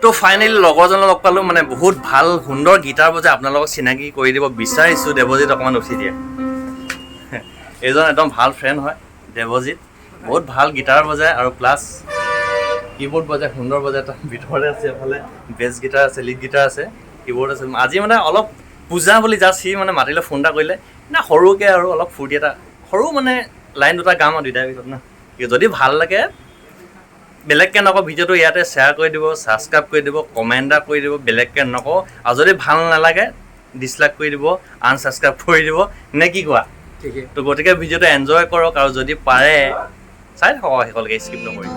তো ফাইনেলি লগৰজনক লগ পালোঁ মানে বহুত ভাল সুন্দৰ গীটাৰ বজাই আপোনালোকক চিনাকি কৰি দিব বিচাৰিছোঁ। দেৱজিৎ অকণমান উঠি দিয়ে। এইজন একদম ভাল ফ্ৰেণ্ড হয় দেৱজিৎ, বহুত ভাল গীটাৰ বজায় আৰু প্লাছ কীবৰ্ড বজায়, সুন্দৰ বজায়। তাৰ ভিতৰতে আছে এফালে বেছ গীটাৰ আছে, লিড গীটাৰ আছে, কীবৰ্ড আছে। আজি মানে অলপ পূজা বুলি জাষ্ট সি মানে মাতিলে, ফোন এটা কৰিলে না সৰুকৈ আৰু অলপ ফূৰ্তি এটা, সৰু মানে লাইন দুটা গাম আৰু দুইটাৰ ভিতৰত না। যদি ভাল লাগে বেলেগকৈ নকওঁ, ভিডিঅ'টো ইয়াতে শ্বেয়াৰ কৰি দিব, ছাবস্ক্ৰাইব কৰি দিব, কমেণ্ট এটা কৰি দিব, বেলেগকৈ নকওঁ। আৰু যদি ভাল নালাগে ডিছলাইক কৰি দিব, আনছাবস্ক্ৰাইব কৰি দিব, নে কি কোৱা? তো গতিকে ভিডিঅ'টো এনজয় কৰক আৰু যদি পাৰে চাই থাকক শেষলৈকে, স্কিপ নকৰি।